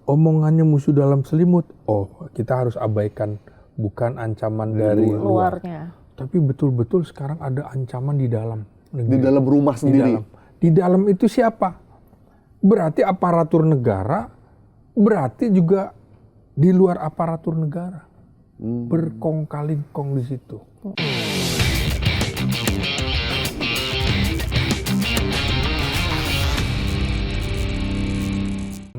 omongannya musuh dalam selimut, kita harus abaikan, bukan ancaman dari luarnya. Tapi betul-betul sekarang ada ancaman di dalam negeri. Di dalam rumah sendiri. Di dalam itu siapa? Berarti aparatur negara, berarti juga di luar aparatur negara. Berkong-kalingkong di situ.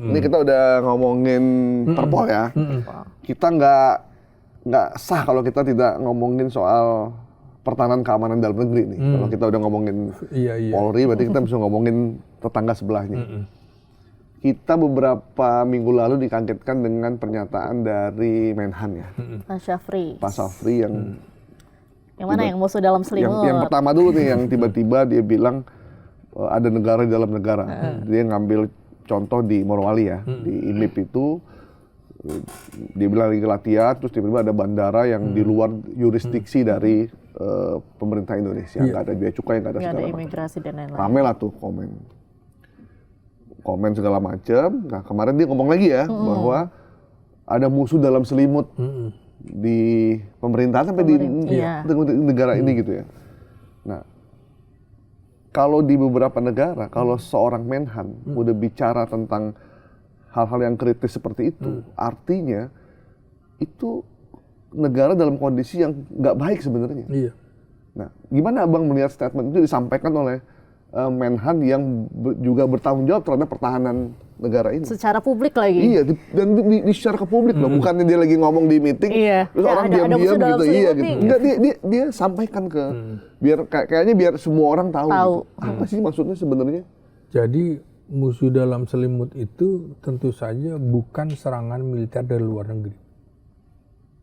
Ini kita udah ngomongin Perpol ya. Kita nggak sah kalau kita tidak ngomongin soal pertahanan keamanan dalam negeri nih. Kalau kita udah ngomongin Polri, berarti kita bisa ngomongin tetangga sebelahnya. Kita beberapa minggu lalu dikagetkan dengan pernyataan dari Menhan ya. Pak Syafri yang mana yang musuh dalam selimut? Yang pertama dulu nih, yang tiba-tiba dia bilang ada negara di dalam negara. Dia ngambil contoh di Morowali ya, di IMIP itu dia bilang lagi latihan, terus tiba-tiba ada bandara yang di luar yurisdiksi dari pemerintah Indonesia, nggak ada bea cukai, nggak ada segala macam. Imigrasi dan lain-lain. Rame lah tuh komen segala macam. Nah kemarin dia ngomong lagi ya bahwa ada musuh dalam selimut di pemerintahan sampai di negara ini gitu ya. Nah kalau di beberapa negara, kalau seorang Menhan udah bicara tentang hal-hal yang kritis seperti itu, artinya itu negara dalam kondisi yang nggak baik sebenarnya. Iya. Nah, gimana Abang melihat statement itu disampaikan oleh Menhan yang juga bertanggung jawab terhadap pertahanan negara ini? Secara publik lagi. Iya, dan di share ke publik loh, bukannya dia lagi ngomong di meeting, terus orang diam-diam gitu, gitu. Enggak, dia sampaikan ke, biar kayaknya biar semua orang tahu. Gitu. Apa sih maksudnya sebenarnya? Jadi musuh dalam selimut itu tentu saja bukan serangan militer dari luar negeri,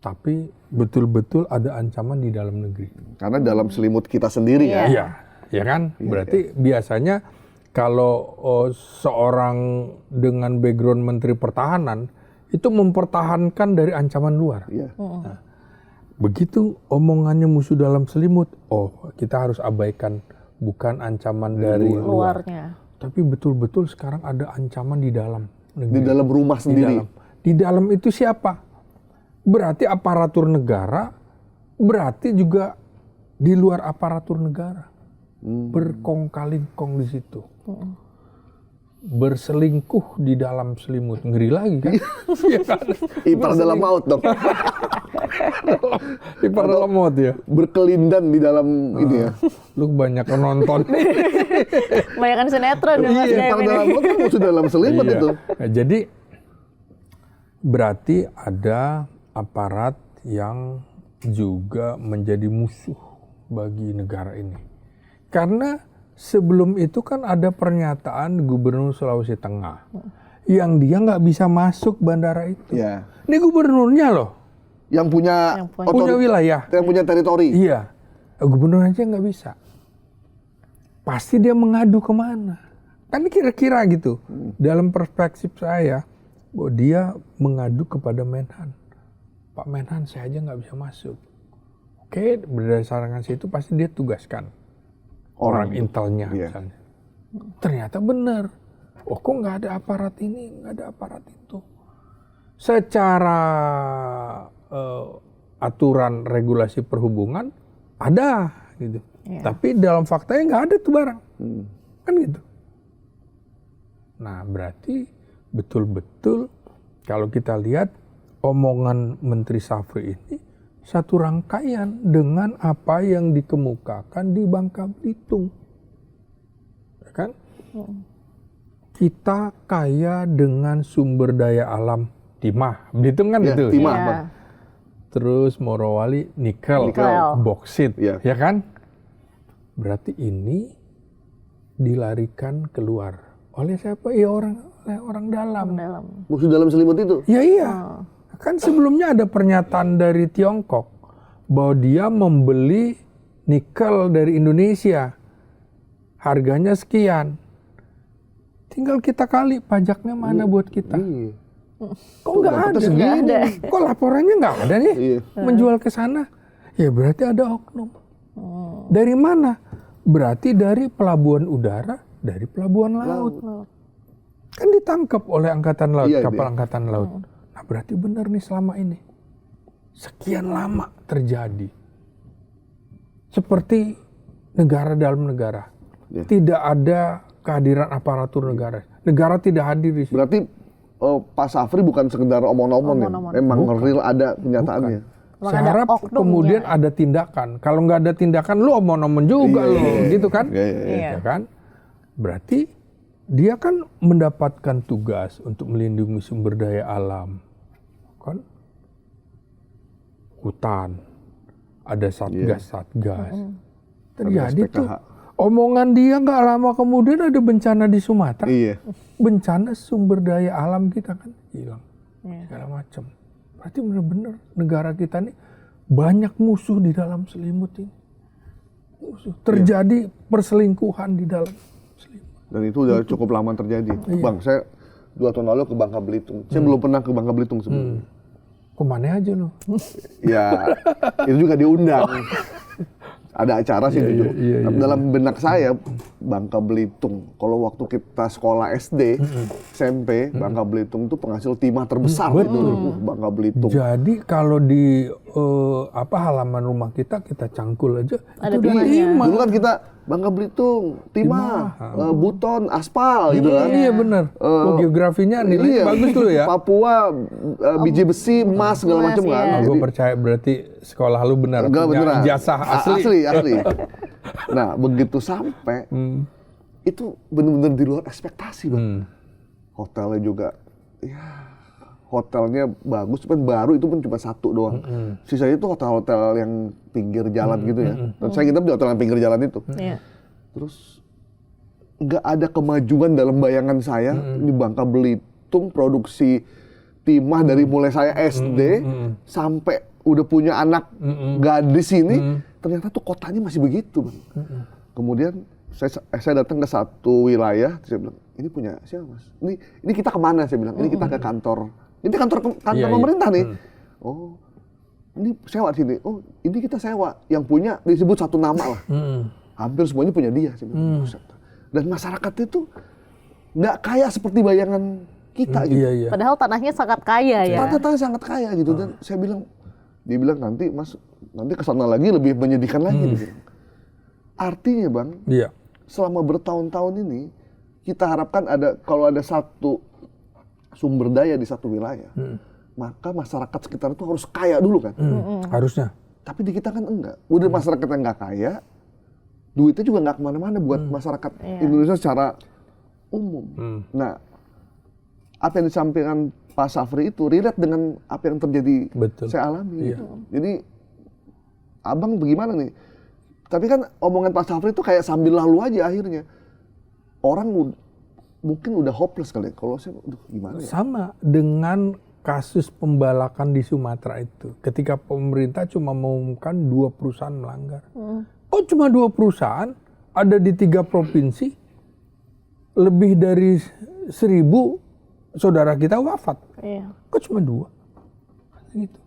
tapi betul-betul ada ancaman di dalam negeri. Karena dalam selimut kita sendiri ya. Iya, ya kan? Berarti biasanya kalau seorang dengan background Menteri Pertahanan itu mempertahankan dari ancaman luar. Nah, begitu omongannya musuh dalam selimut, kita harus abaikan, bukan ancaman dari luarnya. Tapi betul-betul sekarang ada ancaman di dalam negeri. Di dalam rumah sendiri. Di dalam itu siapa? Berarti aparatur negara, berarti juga di luar aparatur negara. Berkong-kalingkong di situ. Berselingkuh di dalam selimut. Ngeri lagi kan? Ipar dalam maut dong. Ipar dalam maut ya? Berkelindan di dalam ini ya. Lu banyak nonton. Banyakan sinetron. Ipar dalam maut kan musuh dalam selimut itu. Nah, jadi berarti ada aparat yang juga menjadi musuh bagi negara ini. Karena sebelum itu kan ada pernyataan Gubernur Sulawesi Tengah yang dia nggak bisa masuk bandara itu. Ya. Ini gubernurnya loh. Yang punya wilayah. Yang punya teritori. Iya. Gubernur aja nggak bisa. Pasti dia mengadu kemana? Kan kira-kira gitu. Dalam perspektif saya, bahwa dia mengadu kepada Menhan. Pak Menhan, saya aja nggak bisa masuk. Oke, berdasarkan situ pasti dia tugaskan orang intelnya misalnya. Ternyata benar. Kok nggak ada aparat ini, nggak ada aparat itu. Secara aturan regulasi perhubungan ada gitu. Tapi dalam faktanya nggak ada tuh barang. Kan gitu. Nah berarti betul-betul kalau kita lihat omongan Menteri Syafri ini satu rangkaian dengan apa yang dikemukakan di Bangka Belitung. Ya kan? Kita kaya dengan sumber daya alam timah. Belitung kan itu. Timah. Ya. Terus Morowali nikel. Boksit, ya kan? Berarti ini dilarikan keluar oleh siapa? Ya orang dalam. Musuh dalam selimut itu? Ya iya. Kan sebelumnya ada pernyataan dari Tiongkok bahwa dia membeli nikel dari Indonesia. Harganya sekian. Tinggal kita kali pajaknya mana buat kita. Kok nggak ada? Kok laporannya nggak ada nih? Menjual ke sana. Ya berarti ada oknum. Dari mana? Berarti dari pelabuhan udara, dari pelabuhan laut. Kan ditangkap oleh Angkatan Laut, Iya, kapal dia. Angkatan Laut. Nah berarti benar nih selama ini. Sekian lama terjadi. Seperti negara dalam negara. Iya. Tidak ada kehadiran aparatur negara. Negara tidak hadir di situ. Berarti Pak Safri bukan sekedar omong-omong ya, Omong-omong. memang real ada kenyataannya. Emang Saya ada harap oknumnya. kemudian ada tindakan. Kalau nggak ada tindakan, lu omong-omong juga lo, gitu kan? Iya. Ya kan? Berarti dia kan mendapatkan tugas untuk melindungi sumber daya alam, kan? Hutan, ada satgas-satgas. Terjadi SPKH. tuh omongan dia nggak lama kemudian ada bencana di Sumatera. Iya. Bencana sumber daya alam kita kan hilang, Iya. segala macam. Berarti benar-benar negara kita nih banyak musuh di dalam selimut ini. Musuh. Terjadi perselingkuhan di dalam selimut. Dan itu udah cukup lama terjadi. Bang, saya 2 tahun lalu ke Bangka Belitung. Saya belum pernah ke Bangka Belitung sebelumnya. Kemana aja lo? Ya, itu juga diundang. Ada acara sih jujur. iya. Dalam benak saya, Bangka Belitung. Kalau waktu kita sekolah SD, SMP, Bangka Belitung itu penghasil timah terbesar. Itu Bangka Belitung. Jadi kalau di halaman rumah kita cangkul aja Ada itu udah timahnya. timah. Dulu kan kita Bangka Belitung, timah, buton, aspal gitu kan. Iya benar. Geografinya nilai bagus tuh ya. Papua, biji besi, emas segala Emas, macam kan. iya. Gue Jadi- percaya berarti sekolah lu benar. Enggak punya beneran. ijazah asli. Asli. Nah, begitu sampai itu benar-benar di luar ekspektasi, Bang. Hotelnya juga ya hotelnya bagus, cuman baru itu pun cuma 1 doang. Sisanya itu hotel-hotel yang pinggir jalan gitu ya. Dan saya nginep di hotel yang pinggir jalan itu. Iya. Terus nggak ada kemajuan dalam bayangan saya di Bangka Belitung produksi timah dari mulai saya SD sampai udah punya anak gadis ini, ternyata tuh kotanya masih begitu, Bang. Kemudian saya datang ke satu wilayah, saya bilang, ini punya siapa, Mas? Ini kita kemana? Saya bilang, ini kita ke kantor. Ini kantor Iya. pemerintah nih. Oh, ini sewa di sini. Oh, ini kita sewa. Yang punya disebut satu nama lah. Hampir semuanya punya dia. Saya bilang, "Buset." Dan masyarakatnya tuh nggak kaya seperti bayangan kita gitu. Iya. Padahal tanahnya sangat kaya ya. Tata-tata sangat kaya gitu. Dan saya bilang, dia bilang nanti Mas, nanti kesana lagi lebih menyedihkan lagi. Dia bilang. Artinya Bang, Iya. selama bertahun-tahun ini kita harapkan kalau ada satu sumber daya di satu wilayah, maka masyarakat sekitar itu harus kaya dulu kan. Harusnya. Tapi di kita kan enggak. Udah masyarakat yang nggak kaya, duitnya juga nggak kemana-mana buat masyarakat Indonesia secara umum. Nah, apa yang disampaikan Pak Safri itu relate dengan apa yang terjadi Betul. saya alami. Iya. Gitu. Jadi, abang bagaimana nih? Tapi kan omongan Pak Safri itu kayak sambil lalu aja akhirnya. Orang mungkin udah hopeless kali. Kalau saya, aduh gimana ya? Sama dengan kasus pembalakan di Sumatera itu. Ketika pemerintah cuma mengumumkan 2 perusahaan melanggar. Kok cuma 2 perusahaan? Ada di 3 provinsi. Lebih dari 1.000 saudara kita wafat. Iya. Kok cuma 2? Gitu.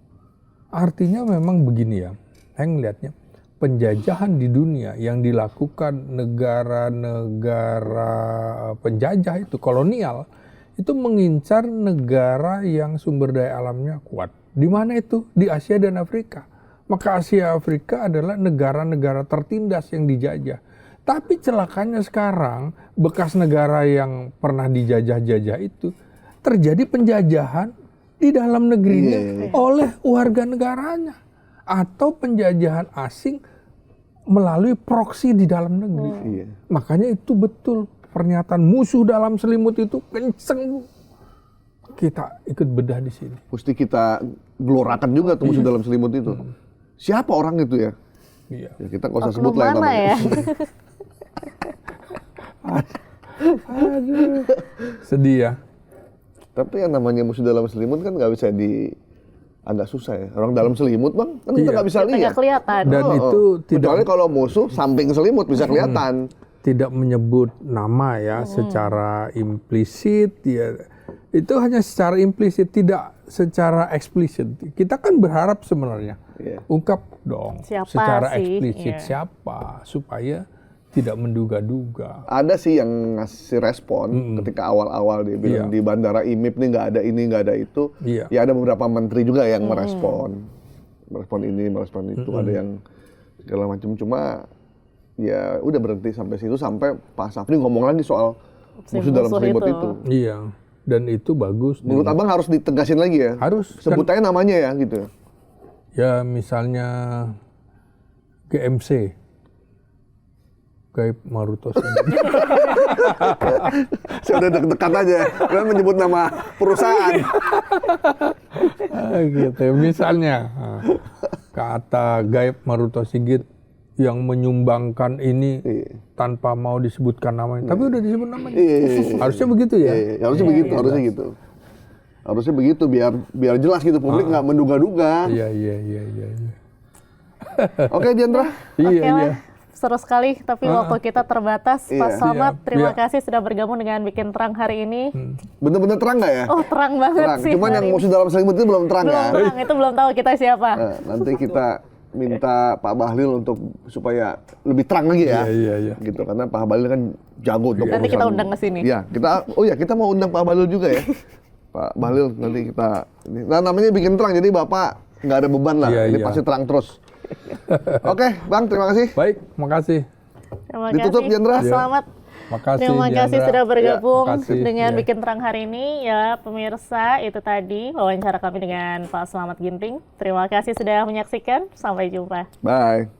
Artinya memang begini ya. Saya ngelihatnya. Penjajahan di dunia yang dilakukan negara-negara penjajah itu, kolonial, itu mengincar negara yang sumber daya alamnya kuat. Di mana itu? Di Asia dan Afrika. Maka Asia Afrika adalah negara-negara tertindas yang dijajah. Tapi celakanya sekarang, bekas negara yang pernah dijajah-jajah itu, terjadi penjajahan di dalam negerinya oleh warga negaranya. Atau penjajahan asing melalui proksi di dalam negeri. Iya. Makanya itu betul, pernyataan musuh dalam selimut itu kenceng, Bu. Kita ikut bedah di sini. Mesti kita gelorakan juga tuh musuh dalam selimut itu. Siapa orang itu ya? Iya. Ya kita nggak usah Oknum sebut lah yang mana namanya. ya? Aduh. Sedih ya. Tapi yang namanya musuh dalam selimut kan nggak bisa agak susah ya. Orang dalam selimut Bang, kan kita Iya. nggak bisa Kita nggak lihat. kelihatan. Dan itu Kecuali tidak kalau musuh samping selimut bisa kelihatan. tidak menyebut nama ya secara implisit ya. Itu hanya secara implisit, tidak secara eksplisit. Kita kan berharap sebenarnya Iya. ungkap dong Siapa secara sih? eksplisit Iya. siapa supaya tidak menduga-duga. Ada sih yang ngasih respon ketika awal-awal dia bilang di bandara IMIP nih nggak ada ini, nggak ada itu. Iya. Ya ada beberapa menteri juga yang merespon ini, merespon itu. Ada yang segala macam. Cuma ya udah berhenti sampai situ, sampai Pak Safri ngomong lagi soal musuh dalam selimut itu. Iya. Dan itu bagus. Menurut abang harus ditegasin lagi ya? Harus. Sebut aja namanya ya gitu. Ya misalnya GMC. Gaib Maruto. Saya udah dekat aja, udah menyebut nama perusahaan. Gitu. Misalnya kata Gaib Maruto Sigit yang menyumbangkan ini tanpa mau disebutkan namanya, tapi udah disebut namanya. Harusnya begitu ya? Harusnya begitu, harusnya gitu. Harusnya begitu biar jelas gitu, publik nggak menduga-duga. Iya. Oke, Jendra. Iya. Seru sekali, tapi waktu kita terbatas. Pak Slamet, terima Iya. kasih sudah bergabung dengan Bikin Terang hari ini. Bener-bener terang nggak ya? Oh, terang banget Terang. sih. Cuman yang hari musuh dalam selimut itu belum terang belum kan? terang, itu belum tahu kita siapa. Nah, nanti kita minta Pak Bahlil untuk supaya lebih terang lagi ya. Iya. Gitu, karena Pak Bahlil kan jago untuk Nanti kita urusan- undang ke sini. Iya, kita mau undang Pak Bahlil juga ya. Pak Bahlil nanti kita nah namanya Bikin Terang, jadi Bapak nggak ada beban lah. Iya. Ini pasti terang terus. Oke, Bang, terima kasih. Baik, makasih. Terima Ditutup, kasih, Jendra. Pak Slamet. Makasih. Terima kasih Diandra. sudah bergabung Ya, makasih. dengan Ya. Bikin Terang hari ini. Ya, pemirsa, itu tadi wawancara kami dengan Pak Slamet Ginting. Terima kasih sudah menyaksikan. Sampai jumpa. Bye.